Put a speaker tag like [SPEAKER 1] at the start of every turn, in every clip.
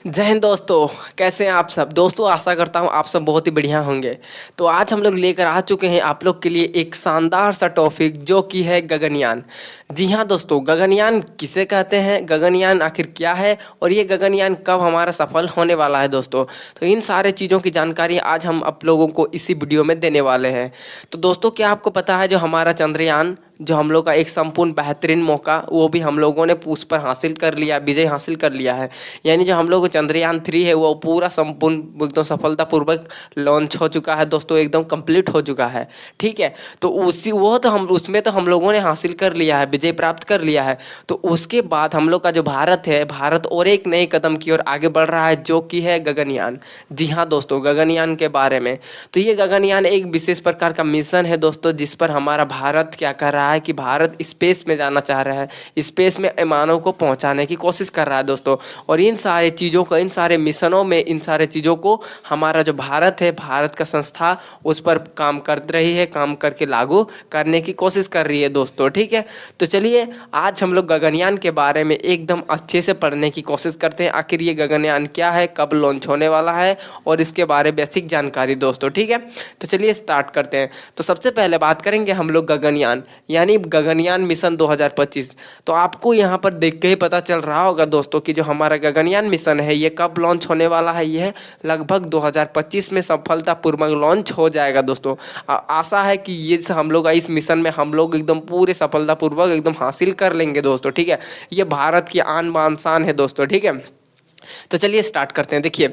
[SPEAKER 1] जय हिंद दोस्तों। कैसे हैं आप सब दोस्तों? आशा करता हूं आप सब बहुत ही बढ़िया होंगे। तो आज हम लोग लेकर आ चुके हैं आप लोग के लिए एक शानदार सा टॉपिक जो कि है गगनयान। जी हाँ दोस्तों, गगनयान किसे कहते हैं, गगनयान आखिर क्या है और ये गगनयान कब हमारा सफल होने वाला है दोस्तों। तो इन सारे चीज़ों की जानकारी आज हम आप लोगों को इसी वीडियो में देने वाले हैं। तो दोस्तों, क्या आपको पता है जो हमारा चंद्रयान, जो हम लोग का एक संपूर्ण बेहतरीन मौका, वो भी हम लोगों ने उस पर हासिल कर लिया, विजय हासिल कर लिया है। यानी जो हम लोग चंद्रयान 3 है वो पूरा संपूर्ण एकदम सफलतापूर्वक लॉन्च हो चुका है दोस्तों, एकदम कंप्लीट हो चुका है। ठीक है, तो उसी वो तो हम उसमें तो हम लोगों ने हासिल कर लिया है, विजय प्राप्त कर लिया है। तो उसके बाद हम लोग का जो भारत है, भारत और एक नए कदम की ओर आगे बढ़ रहा है जो कि है गगनयान। जी हाँ दोस्तों, गगनयान के बारे में। तो ये गगनयान एक विशेष प्रकार का मिशन है दोस्तों, जिस पर हमारा भारत क्या कर रहा है कि भारत स्पेस में जाना चाह रहा है, स्पेस में मानव को पहुंचाने की कोशिश कर रहा है दोस्तों। और इन सारे चीज़ों को, इन सारे मिशनों में, इन सारे चीज़ों को हमारा जो भारत है, भारत का संस्था उस पर काम कर रही है, काम करके लागू करने की कोशिश कर रही है दोस्तों। ठीक है, तो चलिए आज हम लोग गगनयान के बारे में एकदम अच्छे से पढ़ने की कोशिश करते हैं। आखिर ये गगनयान क्या है, कब लॉन्च होने वाला है और इसके बारे में बेसिक जानकारी दोस्तों। ठीक है, तो चलिए स्टार्ट करते हैं। तो सबसे पहले बात करेंगे हम लोग गगनयान, यानी गगनयान मिशन 2025। तो आपको यहाँ पर देख के ही पता चल रहा होगा दोस्तों कि जो हमारा गगनयान मिशन है ये कब लॉन्च होने वाला है। यह लगभग 2025 में सफलतापूर्वक लॉन्च हो जाएगा दोस्तों। आशा है कि ये हम लोग इस मिशन में हम लोग एकदम पूरे सफलतापूर्वक एकदम हासिल कर लेंगे दोस्तों। ठीक है, ये भारत की आन बान शान है दोस्तों। ठीक है, तो चलिए स्टार्ट करते हैं। देखिए,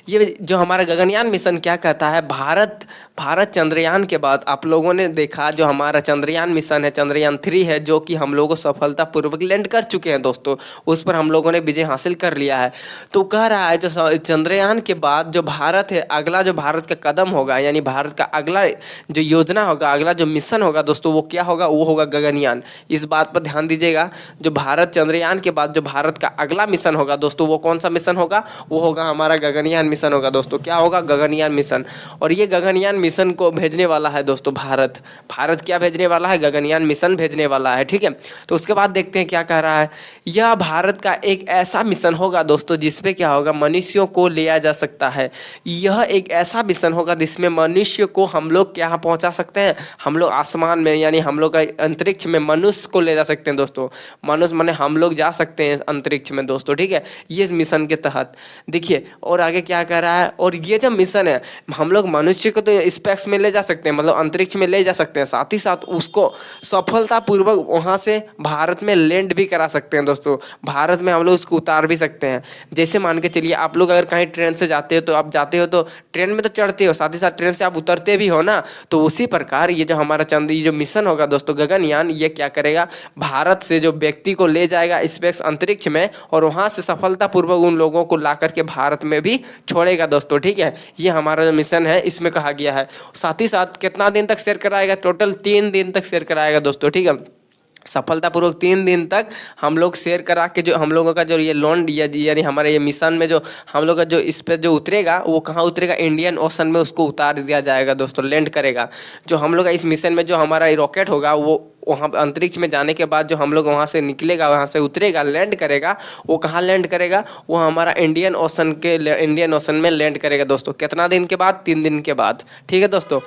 [SPEAKER 1] ये जो हमारा गगनयान मिशन क्या कहता है, भारत भारत चंद्रयान के बाद आप लोगों ने देखा जो हमारा चंद्रयान मिशन है, चंद्रयान 3 है, जो कि हम लोगों सफलतापूर्वक लैंड कर चुके हैं दोस्तों। उस पर हम लोगों ने विजय हासिल कर लिया है। तो कह रहा है जो चंद्रयान के बाद जो भारत है, अगला जो भारत का कदम होगा, यानी भारत का अगला जो योजना होगा, अगला जो मिशन होगा दोस्तों, वो क्या होगा, वो होगा गगनयान। इस बात पर ध्यान दीजिएगा, जो भारत चंद्रयान के बाद जो भारत का अगला मिशन होगा दोस्तों, वो कौन सा मिशन होगा, वो होगा हमारा गगनयान मिशन होगा दोस्तों। क्या होगा, गगनयान मिशन। और ये गगनयान मिशन को भेजने वाला है दोस्तों भारत। भारत क्या भेजने वाला है, गगनयान मिशन भेजने वाला है। ठीक है, तो उसके बाद देखते हैं क्या कह रहा है। यह भारत का एक ऐसा मिशन होगा दोस्तों जिसपे क्या होगा, मनुष्यों को लिया जा सकता है। यह एक ऐसा मिशन होगा जिसमें मनुष्य को हम लोग क्या पहुंचा सकते हैं, हम लोग आसमान में, यानी हम लोग का अंतरिक्ष में मनुष्य को ले जा सकते हैं दोस्तों। मनुष्य माने हम लोग जा सकते हैं अंतरिक्ष में दोस्तों। ठीक है, ये इस मिशन के तहत देखिए। और आगे क्या कर रहा है, और ये जो मिशन है, हम लोग मनुष्य को तो स्पेस में ले जा सकते हैं, मतलब अंतरिक्ष में ले जा सकते हैं, साथ ही साथ उसको सफलतापूर्वक वहां से भारत में लैंड भी करा सकते हैं दोस्तों। भारत में हम लोग उसको उतार भी सकते हैं। जैसे मान के चलिए, आप लोग अगर कहीं ट्रेन से जाते हो तो आप जाते हो तो ट्रेन में तो चढ़ते हो, साथ ही साथ ट्रेन से आप उतरते भी हो ना। तो उसी प्रकार ये जो हमारा ये जो मिशन होगा दोस्तों गगनयान, ये क्या करेगा, भारत से जो व्यक्ति को ले जाएगा स्पेस अंतरिक्ष में, और वहां से सफलतापूर्वक उन लोगों को ला करके भारत में भी छोड़ेगा दोस्तों। ठीक है, ये हमारा जो मिशन है इसमें कहा गया है। साथ ही साथ कितना दिन तक शेयर कराएगा, टोटल 3 दिन तक शेयर कराएगा दोस्तों। ठीक है, सफलतापूर्वक 3 दिन तक हम लोग शेयर करा के जो हम लोगों का जो ये लॉन्ड, यानी हमारे ये मिशन में जो हम लोग का जो इस पर जो उतरेगा, वो कहाँ उतरेगा, इंडियन ओशन में उसको उतार दिया जाएगा दोस्तों, लैंड करेगा। जो हम लोग का इस मिशन में जो हमारा रॉकेट होगा, वो वहाँ अंतरिक्ष में जाने के बाद जो हम लोग वहाँ से निकलेगा, वहाँ से उतरेगा, लैंड करेगा, वो कहाँ लैंड करेगा, वो हमारा इंडियन ओशन में लैंड करेगा दोस्तों। कितना दिन के बाद, 3 दिन के बाद। ठीक है दोस्तों,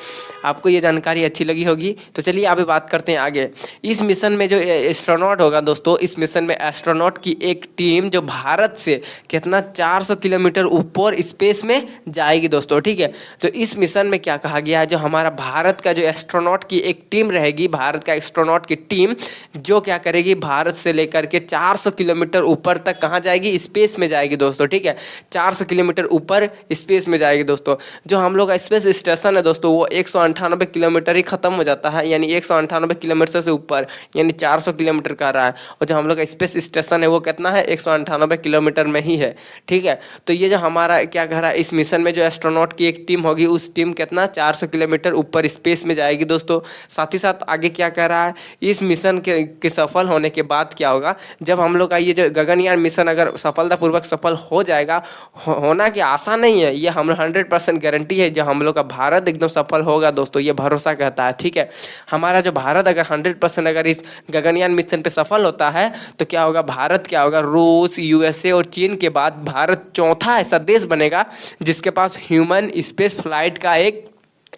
[SPEAKER 1] आपको ये जानकारी अच्छी लगी होगी। तो चलिए अभी बात करते हैं आगे। इस मिशन में जो एस्ट्रोनॉट होगा दोस्तों, इस मिशन में एस्ट्रोनॉट की एक टीम जो भारत से कितना 400 किलोमीटर ऊपर स्पेस में जाएगी दोस्तों। ठीक है, तो इस मिशन में क्या कहा गया है, जो हमारा भारत का जो एस्ट्रोनॉट की एक टीम रहेगी, भारत का एस्ट्रोनॉट की टीम जो क्या करेगी, भारत से लेकर के 400 किलोमीटर ऊपर तक कहाँ जाएगी, स्पेस में जाएगी दोस्तों। ठीक है, 400 किलोमीटर ऊपर स्पेस में जाएगी दोस्तों। जो हम लोग का स्पेस स्टेशन है दोस्तों, वो 198 किलोमीटर ही खत्म हो जाता है, यानी 198 किलोमीटर से ऊपर, यानी 400 किलोमीटर का रहा है। और जो हम लोग का स्पेस स्टेशन है वो कितना है, 198 किलोमीटर में ही है। ठीक है, तो ये जो हमारा क्या कह रहा है, इस मिशन में जो एस्ट्रोनॉट की एक टीम होगी, उस टीम कितना 400 किलोमीटर ऊपर स्पेस में जाएगी दोस्तों। साथ ही साथ आगे क्या कह रहा है, इस मिशन के सफल होने के बाद क्या होगा, जब हम लोग का ये जो गगनयान मिशन अगर सफलतापूर्वक सफल हो जाएगा, होना कि आसान नहीं है, ये हम 100% गारंटी है, जो हम लोग का भारत एकदम सफल होगा दोस्तों, ये भरोसा कहता है। ठीक है, हमारा जो भारत अगर 100% अगर इस गगनयान मिशन पे सफल होता है तो क्या होगा, भारत क्या होगा, रूस, यूएसए और चीन के बाद भारत चौथा ऐसा देश बनेगा जिसके पास ह्यूमन स्पेस फ्लाइट का एक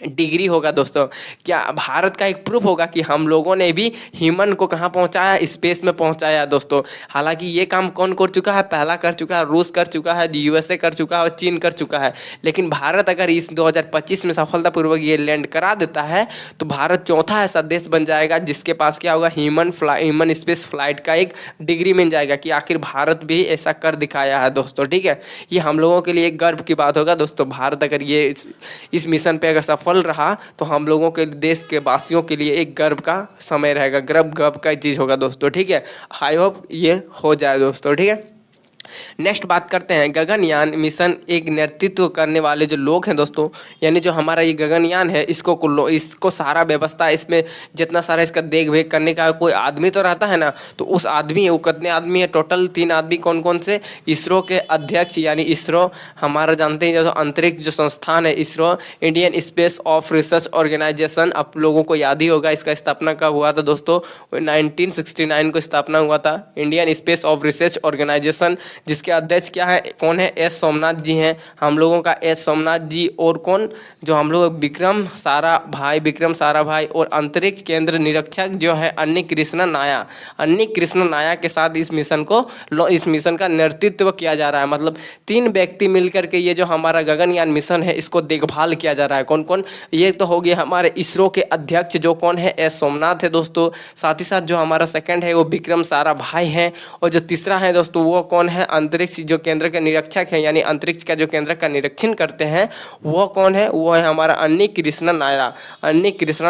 [SPEAKER 1] डिग्री होगा दोस्तों। क्या भारत का एक प्रूफ होगा कि हम लोगों ने भी ह्यूमन को कहाँ पहुँचाया, स्पेस में पहुँचाया दोस्तों। हालांकि ये काम कौन कर चुका है, पहला कर चुका है रूस, कर चुका है यूएसए, कर चुका है और चीन कर चुका है। लेकिन भारत अगर इस 2025 में सफलतापूर्वक ये लैंड करा देता है तो भारत चौथा ऐसा देश बन जाएगा जिसके पास क्या होगा, ह्यूमन स्पेस फ्लाइट का एक डिग्री मिल जाएगा कि आखिर भारत भी ऐसा कर दिखाया है दोस्तों। ठीक है, ये हम लोगों के लिए एक गर्व की बात होगा दोस्तों। भारत अगर ये इस मिशन पे अगर सफल रहा तो हम लोगों के देश के वासियों के लिए एक गर्व का समय रहेगा, गर्व का चीज़ होगा दोस्तों। ठीक है, आई होप ये हो जाए दोस्तों। ठीक है, नेक्स्ट बात करते हैं, गगनयान मिशन एक नेतृत्व करने वाले जो लोग हैं दोस्तों, यानी जो हमारा ये गगनयान है इसको सारा व्यवस्था, इसमें जितना सारा इसका देख रेख करने का कोई आदमी तो रहता है ना, तो उस आदमी वो कितने आदमी है, टोटल 3 आदमी। कौन कौन से, इसरो के अध्यक्ष यानी इसरो हमारा जानते हैं जो अंतरिक्ष जो संस्थान है ISRO, Indian space of research organisation, आप लोगों को याद ही होगा इसका स्थापना कब हुआ था दोस्तों, 1969 को स्थापना हुआ था Indian space of research organisation, जिसके अध्यक्ष क्या है, कौन है, एस सोमनाथ जी हैं हम लोगों का, एस सोमनाथ जी। और कौन, जो हम लोग विक्रम साराभाई और अंतरिक्ष केंद्र निरीक्षक जो है अन्नी कृष्ण नाया के साथ इस मिशन का नेतृत्व किया जा रहा है। मतलब 3 व्यक्ति मिलकर के ये जो हमारा गगनयान मिशन है इसको देखभाल किया जा रहा है। कौन कौन, ये तो हो गया हमारे इसरो के अध्यक्ष जो कौन है, एस सोमनाथ है दोस्तों। साथ ही साथ जो हमारा सेकंड है वो विक्रम साराभाई हैं, और जो तीसरा है दोस्तों वो कौन है, अंतरिक्ष जो केंद्र के निरीक्षक है, यानी अंतरिक्ष का जो केंद्र का निरीक्षण करते हैं वो कौन है, वो है हमारा अन्नी कृष्ण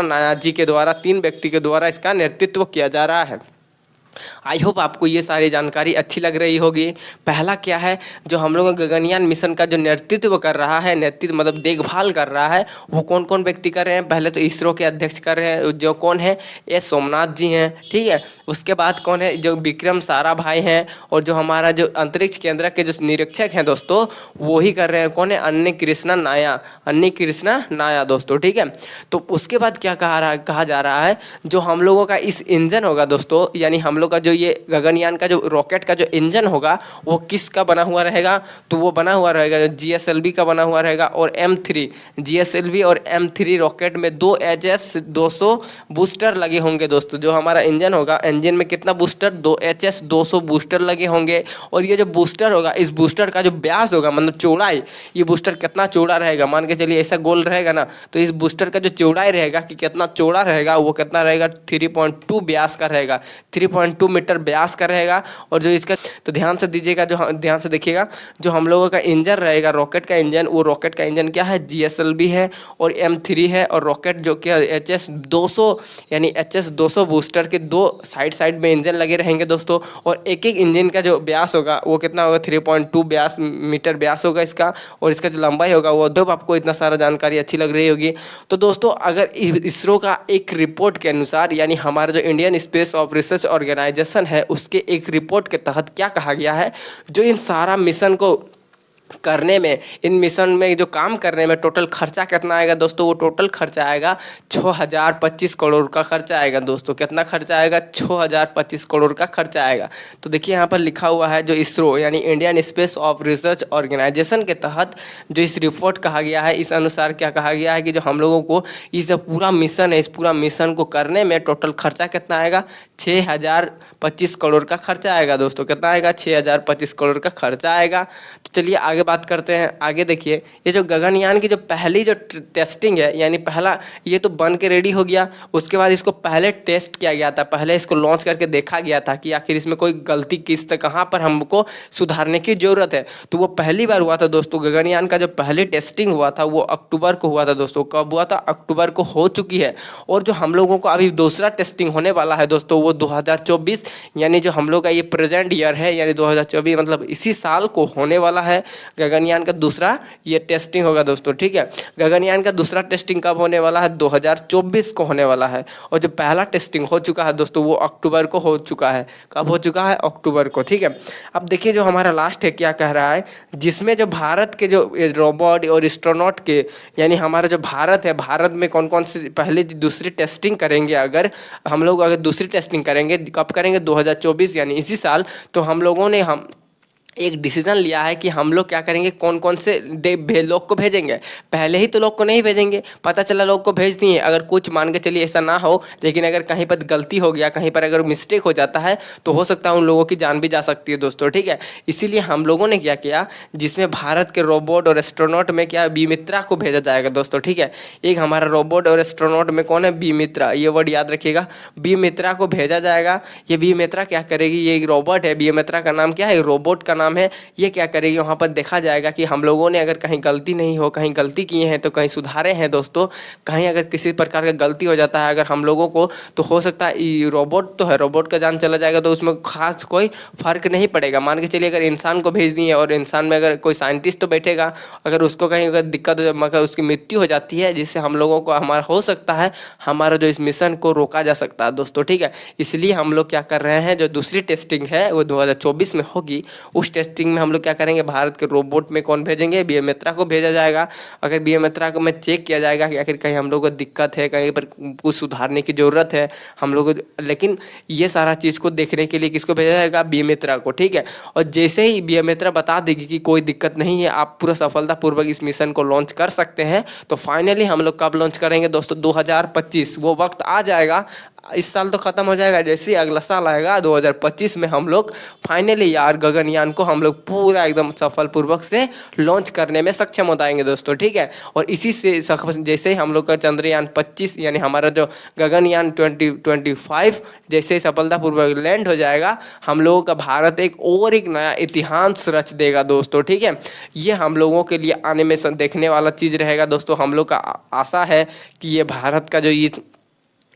[SPEAKER 1] नायर जी के द्वारा, 3 व्यक्ति के द्वारा इसका नेतृत्व किया जा रहा है। आई होप आपको ये सारी जानकारी अच्छी लग रही होगी। पहला क्या है, जो हम लोग गगनयान मिशन का जो नेतृत्व कर रहा है, नेतृत्व मतलब देखभाल कर रहा है, वो कौन कौन व्यक्ति कर रहे हैं। पहले तो इसरो के अध्यक्ष कर रहे हैं जो कौन है, एस सोमनाथ जी हैं। ठीक है, उसके बाद कौन है, जो विक्रम साराभाई हैं, और जो हमारा जो अंतरिक्ष केंद्र के जो निरीक्षक हैं दोस्तों वो ही कर रहे हैं, कौन है, अन्नी कृष्ण नाया दोस्तों। ठीक है, तो उसके बाद क्या कहा जा रहा है, जो हम लोगों का इस इंजन होगा दोस्तों, यानी हम लोग का जो ये गगनयान का जो रॉकेट का जो इंजन होगा वो किसका बना हुआ रहेगा, तो वो बना हुआ रहेगा GSLV का बना हुआ रहेगा, और M3 GSLV और M3 रॉकेट में 2 HS-200 बूस्टर लगे होंगे दोस्तों। जो हमारा इंजन होगा, इंजन में कितना बूस्टर, 2 HS-200 बूस्टर लगे होंगे। और ये जो बूस्टर होगा, इस बूस्टर का जो व्यास होगा मतलब चौड़ाई, ये बूस्टर कितना चौड़ा रहेगा, मान के चलिए ऐसा गोल रहेगा ना, तो इस बूस्टर का जो चौड़ाई रहेगा कि कितना चौड़ा रहेगा, वो कितना रहेगा, 3.2 व्यास का रहेगा, 3.2 मीटर व्यास का रहेगा। और जो इसका, तो ध्यान से दीजिएगा, जो ध्यान से देखिएगा, जो हम लोगों का इंजन रहेगा रॉकेट का इंजन, वो रॉकेट का इंजन क्या है, GSLV है और M3 है, और रॉकेट जो क्या HS-200 यानी HS-200 बूस्टर के 2 साइड में इंजन लगे रहेंगे दोस्तों। और एक इंजन का जो व्यास होगा वो कितना होगा, 3.2 मीटर व्यास होगा इसका, और इसका जो लंबाई होगा वो, तो आपको इतना सारा जानकारी अच्छी लग रही होगी। तो दोस्तों अगर इसरो का एक रिपोर्ट के अनुसार, यानी हमारा जो Indian space of research organisation है उसके एक रिपोर्ट के तहत क्या कहा गया है, जो इन सारा मिशन को करने में, इन मिशन में जो काम करने में टोटल खर्चा कितना आएगा दोस्तों, वो टोटल खर्चा आएगा 6025 करोड़ का खर्चा आएगा दोस्तों। कितना खर्चा आएगा, 6025 करोड़ का खर्चा आएगा। तो देखिए यहाँ पर लिखा हुआ है, जो इसरो यानी Indian space of research organisation के तहत जो इस रिपोर्ट कहा गया है, इस अनुसार क्या कहा गया है कि जो हम लोगों को ये जो पूरा मिशन है, इस पूरा मिशन को करने में टोटल खर्चा कितना आएगा, 6025 करोड़ का खर्चा आएगा दोस्तों। कितना आएगा, 6025 करोड़ का खर्चा आएगा। तो चलिए आगे बात करते हैं। आगे देखिए, ये जो गगनयान की जो पहली जो टेस्टिंग है, यानी पहला ये तो बन के रेडी हो गया, उसके बाद इसको पहले टेस्ट किया गया था, पहले इसको लॉन्च करके देखा गया था कि आखिर इसमें कोई गलती कहाँ पर हमको सुधारने की जरूरत है। तो वो पहली बार हुआ था दोस्तों, गगनयान का जो पहली टेस्टिंग हुआ था वो अक्टूबर को हुआ था दोस्तों। कब हुआ था, अक्टूबर को हो चुकी है। और जो हम लोगों को अभी दूसरा टेस्टिंग होने वाला है दोस्तों, वो 2024 यानी जो हम लोग का ये प्रेजेंट ईयर है, यानी 2024 मतलब इसी साल को होने वाला है। गगनयान का दूसरा ये टेस्टिंग होगा दोस्तों, ठीक है। गगनयान का दूसरा टेस्टिंग कब होने वाला है? 2024 को होने वाला है। और जो पहला टेस्टिंग हो चुका है दोस्तों वो अक्टूबर को हो चुका है। कब हो चुका है? अक्टूबर को, ठीक है। अब देखिए जो हमारा लास्ट है क्या कह रहा है, जिसमें जो भारत के जो रोबोट और एस्ट्रोनॉट के, यानी हमारा जो भारत है, भारत में कौन कौन से पहले दूसरी टेस्टिंग करेंगे, अगर हम लोग अगर दूसरी टेस्टिंग करेंगे, कब करेंगे? 2024 यानी इसी साल। तो हम लोगों ने एक डिसीजन लिया है कि हम लोग क्या करेंगे, कौन कौन से लोग को भेजेंगे। पहले ही तो लोग को नहीं भेजेंगे, पता चला लोग को भेज दिए, अगर कुछ मान के चलिए ऐसा ना हो, लेकिन अगर कहीं पर गलती हो गया, कहीं पर अगर मिस्टेक हो जाता है तो हो सकता है उन लोगों की जान भी जा सकती है दोस्तों, ठीक है। इसीलिए हम लोगों ने क्या किया, जिसमें भारत के रोबोट और एस्ट्रोनॉट में क्या बी मित्रा को भेजा जाएगा दोस्तों, ठीक है। एक हमारा रोबोट और एस्ट्रोनॉट में कौन है? बी मित्रा, ये वर्ड याद रखिएगा, बी मित्रा को भेजा जाएगा। ये बी मित्रा क्या करेगी, ये एक रोबोट है, बी मित्रा का नाम क्या है? रोबोट का नाम है। ये क्या करेगी, वहाँ पर देखा जाएगा कि हम लोगों ने अगर कहीं गलती नहीं हो, कहीं गलती किए हैं तो कहीं सुधारे हैं दोस्तों, कहीं अगर किसी प्रकार का गलती हो जाता है अगर हम लोगों को, तो हो सकता है रोबोट तो है, रोबोट का जान चला जाएगा तो उसमें खास कोई फर्क नहीं पड़ेगा। मान के चलिए अगर इंसान को भेज दिए और इंसान में अगर कोई साइंटिस्ट तो बैठेगा, अगर उसको कहीं अगर दिक्कत हो, मगर उसकी मृत्यु हो जाती है, जिससे हम लोगों को हमारा हो सकता है हमारा जो इस मिशन को रोका जा सकता है दोस्तों, ठीक है। इसलिए हम लोग क्या कर रहे हैं, जो दूसरी टेस्टिंग है वो 2024 में होगी। उस टेस्टिंग में हम लोग क्या करेंगे, भारत के रोबोट में कौन भेजेंगे? बी मित्रा को भेजा जाएगा। अगर बी मित्रा को में चेक किया जाएगा कि आखिर कहीं हम लोग को दिक्कत है, कहीं पर कुछ सुधारने की ज़रूरत है हम लोग को, लेकिन ये सारा चीज़ को देखने के लिए किसको भेजा जाएगा? बी मित्रा को, ठीक है। और जैसे ही बी मित्रा बता देगी कि कोई दिक्कत नहीं है, आप पूरा सफलतापूर्वक इस मिशन को लॉन्च कर सकते हैं, तो फाइनली हम लोग कब लॉन्च करेंगे दोस्तों? 2025। वो वक्त आ जाएगा, इस साल तो ख़त्म हो जाएगा, जैसे ही अगला साल आएगा 2025 में हम लोग फाइनली यार गगनयान को हम लोग पूरा एकदम सफलपूर्वक से लॉन्च करने में सक्षम हो जाएंगे दोस्तों, ठीक है। और इसी से जैसे ही हम लोग का चंद्रयान 25 यानी हमारा जो गगनयान 2025 जैसे ही सफलतापूर्वक लैंड हो जाएगा, हम लोगों का भारत एक नया इतिहास रच देगा दोस्तों, ठीक है। ये हम लोगों के लिए आने में देखने वाला चीज़ रहेगा दोस्तों। हम लोग का आशा है कि ये भारत का जो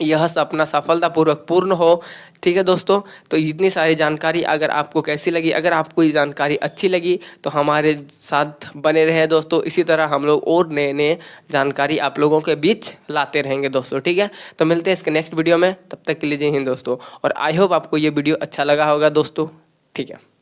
[SPEAKER 1] यह सपना सफलतापूर्वक पूर्ण हो, ठीक है दोस्तों। तो इतनी सारी जानकारी अगर आपको कैसी लगी, अगर आपको ये जानकारी अच्छी लगी तो हमारे साथ बने रहे दोस्तों। इसी तरह हम लोग और नए नए जानकारी आप लोगों के बीच लाते रहेंगे दोस्तों, ठीक है। तो मिलते हैं इसके नेक्स्ट वीडियो में, तब तक के लिए जय हिंद दोस्तों। और आई होप आपको ये वीडियो अच्छा लगा होगा दोस्तों, ठीक है।